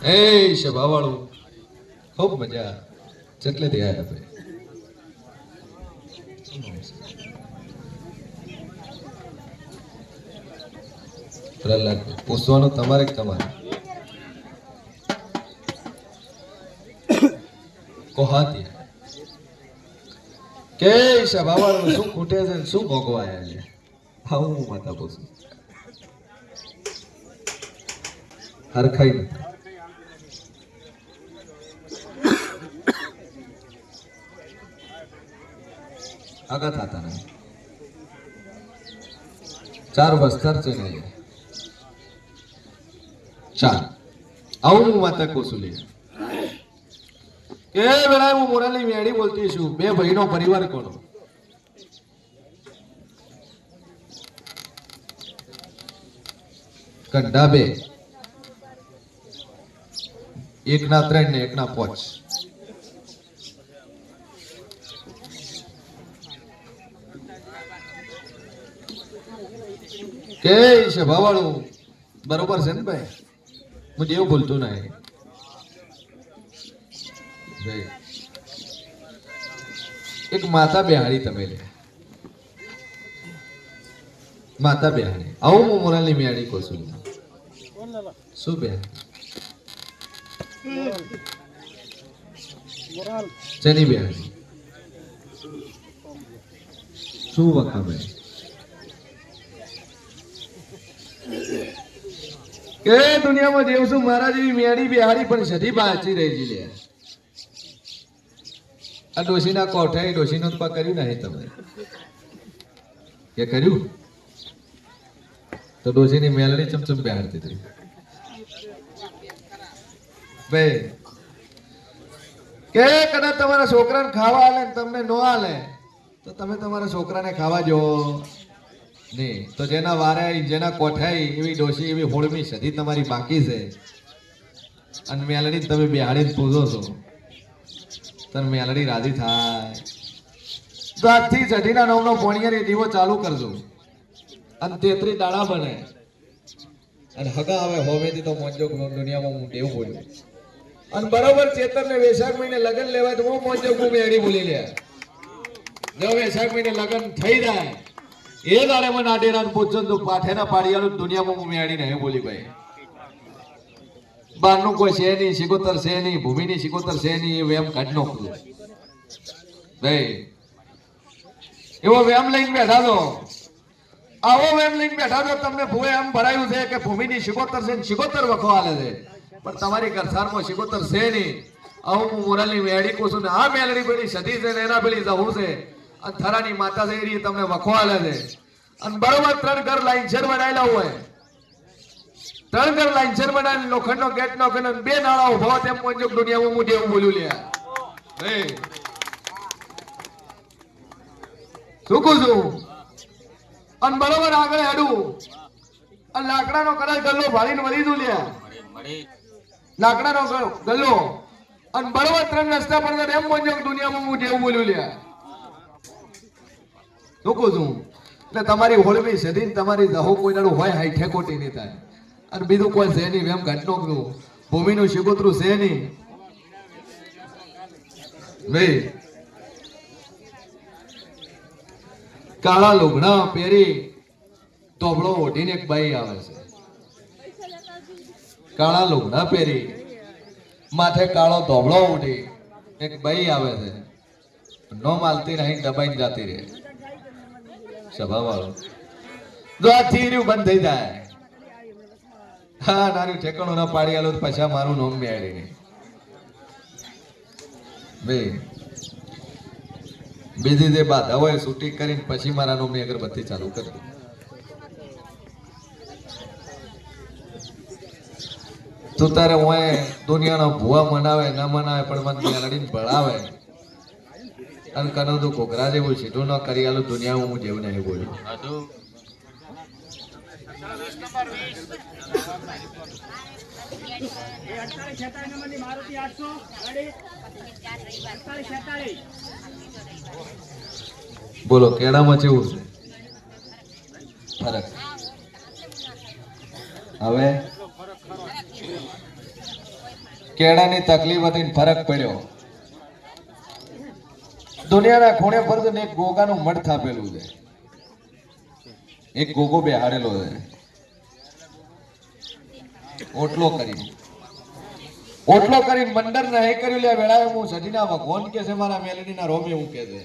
એ સભાવાળું ખૂબ મજા જેટલે થયા આપણે પ્રહલાદ પૂછવાનું તમારે તમારે કોહાતી કે સભાવાળું શું ખૂટે છે શું ભોગવાયા છે હા હું માતા પૂછું હરખાઈ નથી આગા થતા નહીં ચાર વસ્તર છે ને ચાર આવું હું માતા કોસુલી કે વેળા હું મોરાલી મેળી બોલતી છું બે ભાઈનો પરિવાર કોનો કંડા બે એકના 3 ને એકના 5 કે છે ભાવાળું બરોબર છે ને ભાઈ હું એવું બોલતો નહીં એક માતા બેહાડી તમે લે માતા બેહાડી આવું હું મોરાલી મેળી કહું છું શું બેહાડી શેની બેહાડી શું વખા ભાઈ કે દુનિયામાં જેવું છું મારા જેવી મેળી બેહાડી પણ સધી બાચી રહી છે લે આ ડોશીના કોઠાઈ ડોશીનું પા કર્યું નહીં તમે કે કર્યું તો ડોશીની મેલડી ચમચમ બેહાડતી હતી ભાઈ કે કદાચ તમારા છોકરાને ખાવા આલે ને તમને નો આલે તો તમે તમારા છોકરાને ખાવા જો નહીં તો જેના વારે જેના કોઠાઈ એવી ડોશી એવી હોળમી સધી તમારી બાકી છે અને મેલડી તમે બેહાડીને પૂછો છો તને મેલડી રાજી થાય તો આજથી સધીના 9નો ભોણિયારી દીવો ચાલુ કરજો અને 33 દાડા બને અને હગા આવે હોવેથી તો મોંજો દુનિયામાં હું એવું બોલ્યું અને બરોબર ચેતરને વૈશાખ મહિને લગન લેવાય તો હું મોંજો હું મેળી બોલી લે જો વૈશાખ મહિને લગન થઈ જાય એ દાડે મને આડેરાને પૂછજો તો પાઠેના પાડિયાનું દુનિયામાં હું મેળી નહીં બોલી ભાઈ બારનું કોઈ છે નહીં શિકોતર છે નહીં ભૂમિની શિકોતર છે નહીં એ વેમ કાઢ નો ભાઈ એવો વેમ લઈને બેઠા છો આવો વેમ લઈને બેઠા છો તમને ભૂએ એમ ભરાયું છે કે ભૂમિની શિકોતર છે શિકોતર વખો હાલે છે પણ તમારી ઘરસારમાં શિકોતર છે નહીં આવું હું મોરાલની મેળી કહું છું ને આ મેલડી પેલી સતી છે ને એના પેલી જવું છે અને થરાની માતા છે એ તમને વખો હાલે છે અને બરોબર 3 ઘર લાઈન શેર બનાવેલા હોય 3 ઘર લાઈન શેર બનાવીને લોખંડનો ગેટ નો કે 2 નાળા ઉભા તેમ મોંજોક દુનિયામાં હું દેવું બોલ્યું લે શું કહું છું અને બરોબર આગળ હેડું અને લાકડાનો કદાચ ગલ્લો ભાડીને વળી દઉં લે લાકડાનો ગલ્લો અને બરોબર 3 રસ્તા પર એમ મોંજોક દુનિયામાં હું દેવું બોલ્યું લે શું કહું છું એટલે તમારી હોળવી સધી તમારી દહો કોઈ દાડું હોય હાઈ ઠેકોટી નહીં થાય અને બીજું કોઈ છે નહીં વેમ ઘટનો ભૂમિનું શિકોતરું છે નહીં ભાઈ કાળા લુગડા પહેરી તોબળો ઓઢીને એક બાઈ આવે છે કાળા લુગડા પહેરી માથે કાળો ધોબળો ઓઢી એક બાઈ આવે છે નો માલતી નહીં દબાઈને જાતી રહે સભા વાળો જો આ થીર્યું બંધ થઈ જાય હા નાનું ઠેકાણું ના પાડી આલો પછી મારું નામ મેળી નહીં ભાઈ બીજી જે બાધા હોય શૂટિંગ કરીને પછી મારા નામની અગરબત્તી ચાલુ કરી તું તારે હું દુનિયાનો ભૂવા મનાવે ના મનાવે પણ મને મેલડીને ભળાવે અને કનોદું કોકરા જેવું સીધું ન કરી આલું દુનિયામાં હું જેવું નહીં બોલ્યું બોલો કેળામાં કેવું છે ફરક હવે કેળાની તકલીફ હતી ને ફરક પડ્યો. દુનિયાના ખૂણે ફરતું એક ગોગાનું મઠ થાપેલું છે. એક ગોગો બેહાડેલો છે ઓટલો કરીને મંડર નહીં કર્યું લે વેળાએ હું સજીના ભગવાન કે છે મારા મેલડીના રોમે હું કે છે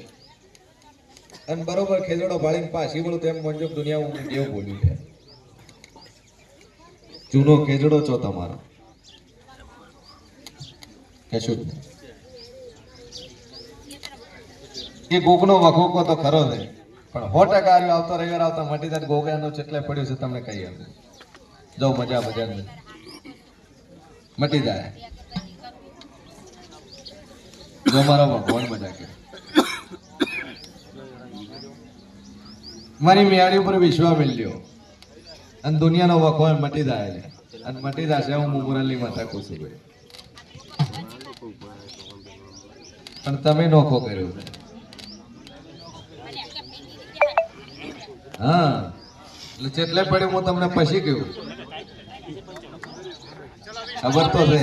અને બરોબર ખેજડો ભાળીને પાછી વળું તેમ મંજુક દુનિયા હું કેવું બોલ્યું છે. જૂનો ખેજડો છો તમારો કશું જ નહીં. એ ગોગનો વખોકો તો ખરો છે પણ 100% આવતો રવિવાર આવતા મટી જાય ગોગાનો ચેટલે પડ્યું છે તમને કહી આપું. જાઓ મજા મટી જાય. જો મારો ભગવાન મજા કરે મારી મેળી ઉપર વિશ્વાસ મિલ્યો અને દુનિયાનો વખો મટી જાય અને મટી જશે હું મુરલી માતા કુસું પણ તમે નોખો કર્યો. હા એટલે ચેટલે પડ્યું હું તમને પછી કહ્યું ખબર તો છે.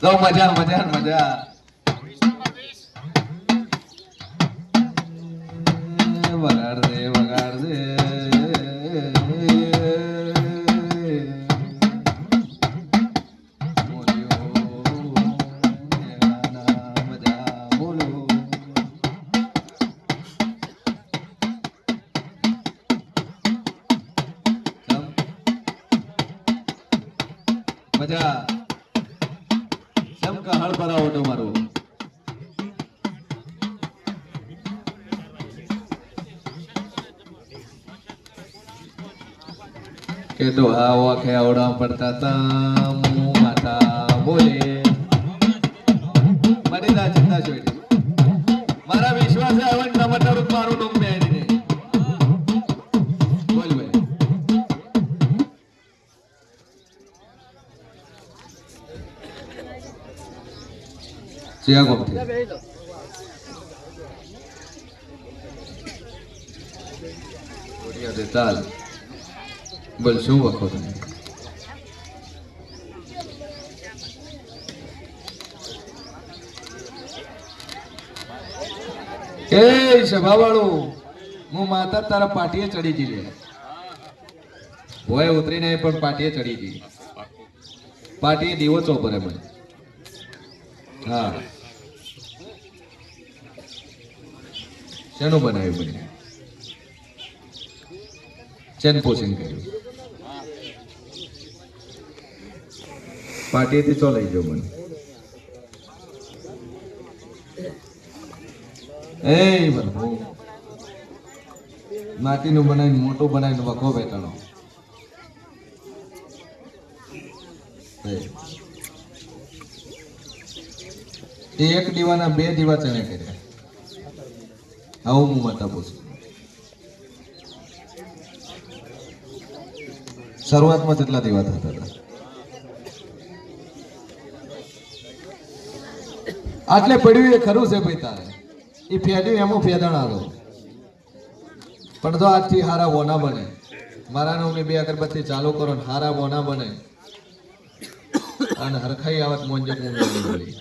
તો મજા વગાડ દે મજા સમ કહળ પરાવો તમારું. કે તો આવા ખેવડા પડતા તા મું માતા બોલે મરી જા ચિંતા છોડી મારા વિશ્વાસ આવે ટમાટર મારું ડોમ બે ને બોલ ભાઈ ચિયા ગોમતી ઓડિયા દે તાલ બોલ શું વખો તમે એ સભાવાળું હું માતા તારા પાટીએ ચડી જઈ લે હોય ઉતરી નહીં પણ પાટીએ ચડી જઈ પાટીએ દીવો ચોપરે મને. હા શેનું બનાવ્યું મને ચેન પોષણ કર્યું પાટીએથી ચો લઈ જાઓ મને. એ બરાબર માટીનું બનાવીને મોટું બનાવીને વખો બેઠાનો એક દીવાના 2 દીવા ચણે કર્યા. આવું હું માતા પૂછું. શરૂઆતમાં કેટલા દીવા થતા હતા આટલે પડ્યું એ ખરું છે ભાઈ તારે એ ફેદ્યું એમાં ફેદાણા લો પણ તો આજથી હારા બોના બને મારા નામની 2 અગરબત્તી ચાલુ કરો ને હારા બોના બને અને હરખાઈ આવત મોંજક હું મેલડી બોલી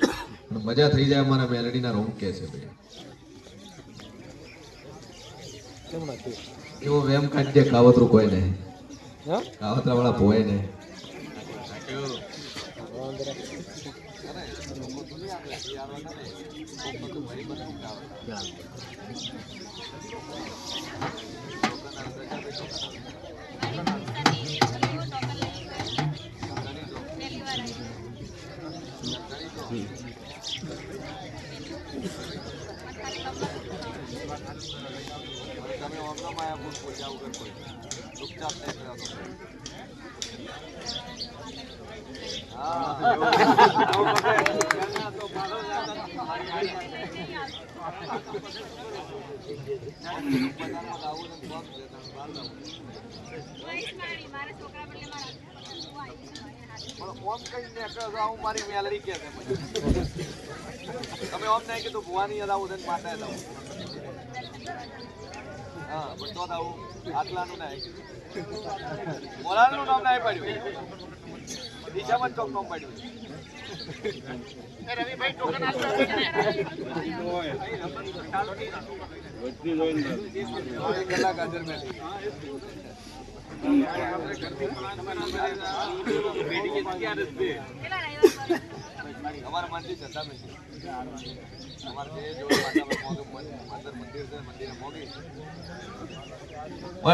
મજા થઈ જાય. મારા મેલડીના રૂમ કે છે ભાઈ એવો વેમ કાઢી દે કાવતરું કોઈ નહીં કાવતરા વાળા ભોય નહીં. મારી મેલરી કે તમે ઓમ નહીં કીધું ભુવાની યાદ આવું માટે હા પણ તો આવું આટલાનું નહીં મોલાનું નામ નહીં પડ્યું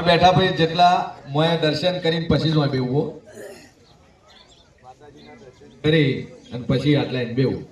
બેઠા પછી જેટલા મોય દર્શન કરીને પછી જ બેવું કરી અને પછી આટલા બેવું.